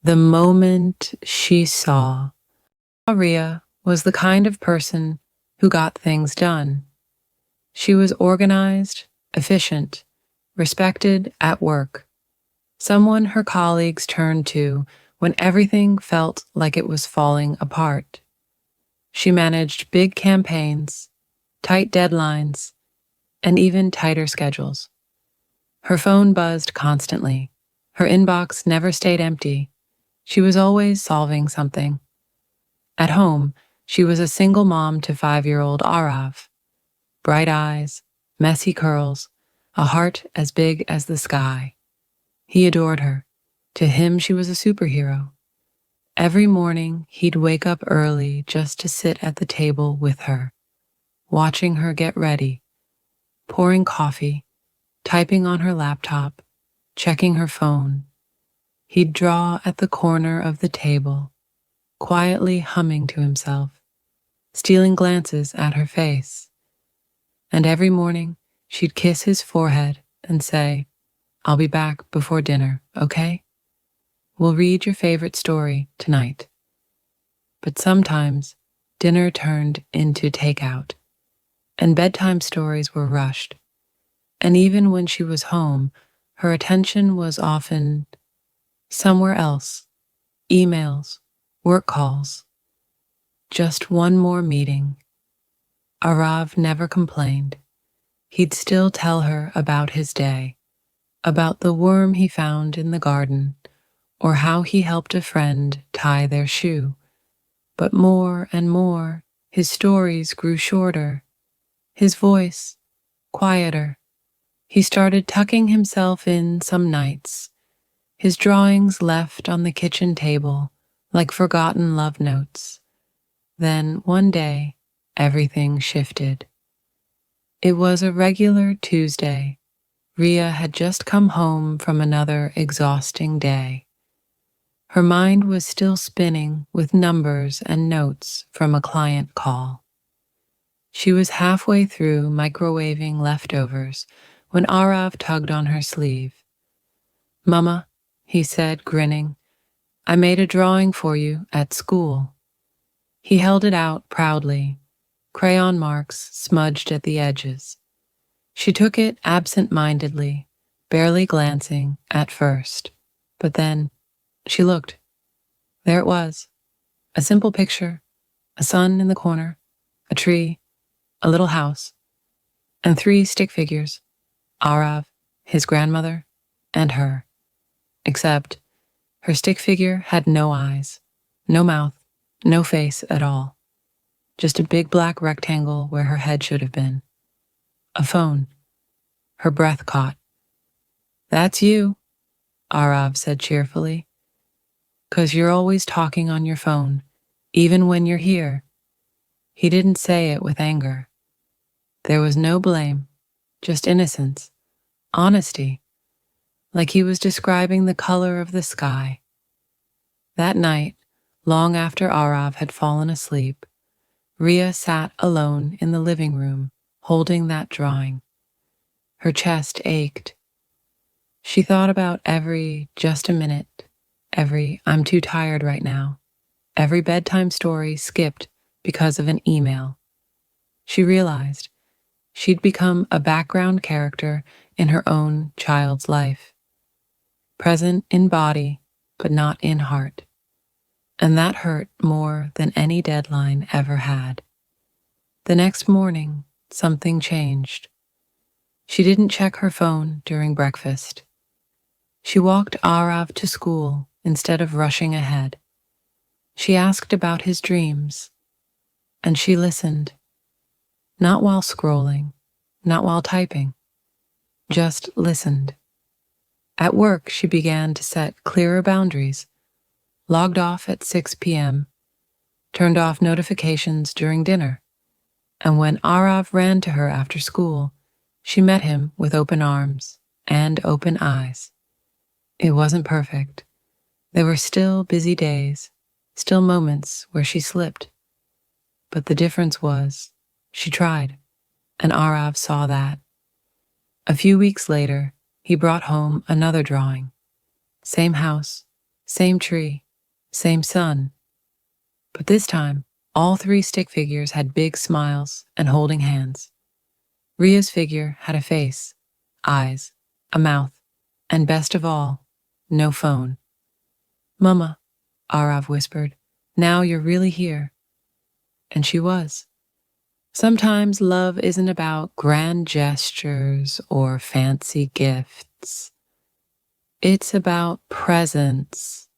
The moment she saw Maria was the kind of person who got things done. She was organized, efficient, respected at work, someone her colleagues turned to when everything felt like it was falling apart. She managed big campaigns, tight deadlines, and even tighter schedules. Her phone buzzed constantly. Her inbox never stayed empty. She was always solving something. At home, she was a single mom to 5-year-old Arav. Bright eyes, messy curls, a heart as big as the sky. He adored her. To him, she was a superhero. Every morning, he'd wake up early just to sit at the table with her, watching her get ready, pouring coffee, typing on her laptop, checking her phone. He'd draw at the corner of the table, quietly humming to himself, stealing glances at her face. And every morning, she'd kiss his forehead and say, "I'll be back before dinner, okay? We'll read your favorite story tonight." But sometimes, dinner turned into takeout, and bedtime stories were rushed. And even when she was home, her attention was often somewhere else. Emails, work calls, just one more meeting. Arav never complained. He'd still tell her about his day, about the worm he found in the garden, or how he helped a friend tie their shoe. But more and more, his stories grew shorter, his voice quieter. He started tucking himself in some nights, his drawings left on the kitchen table like forgotten love notes. Then one day, everything shifted. It was a regular Tuesday. Ria had just come home from another exhausting day. Her mind was still spinning with numbers and notes from a client call. She was halfway through microwaving leftovers when Arav tugged on her sleeve. "Mama," he said, grinning, "I made a drawing for you at school." He held it out proudly, crayon marks smudged at the edges. She took it absent-mindedly, barely glancing at first. But then she looked. There it was, a simple picture, a sun in the corner, a tree, a little house, and 3 stick figures, Arav, his grandmother, and her. Except her stick figure had no eyes, no mouth, no face at all. Just a big black rectangle where her head should have been. A phone. Her breath caught. "That's you," Arav said cheerfully. "'Cause you're always talking on your phone, even when you're here." He didn't say it with anger. There was no blame, just innocence, honesty, like he was describing the color of the sky. That night, long after Arav had fallen asleep, Ria sat alone in the living room, holding that drawing. Her chest ached. She thought about every "just a minute," every "I'm too tired right now," every bedtime story skipped because of an email. She realized she'd become a background character in her own child's life, present in body, but not in heart. And that hurt more than any deadline ever had. The next morning, something changed. She didn't check her phone during breakfast. She walked Arav to school instead of rushing ahead. She asked about his dreams, and she listened. Not while scrolling, not while typing, just listened. At work, she began to set clearer boundaries, logged off at 6 p.m., turned off notifications during dinner, and when Arav ran to her after school, she met him with open arms and open eyes. It wasn't perfect. There were still busy days, still moments where she slipped. But the difference was, she tried, and Arav saw that. A few weeks later, he brought home another drawing. Same house, Same tree, same sun. But this time, all three stick figures had big smiles and holding hands. Ria's figure had a face, eyes, a mouth, and best of all, no phone. Mama, Arav whispered, now you're really here. And she was. Sometimes love isn't about grand gestures or fancy gifts. It's about presence.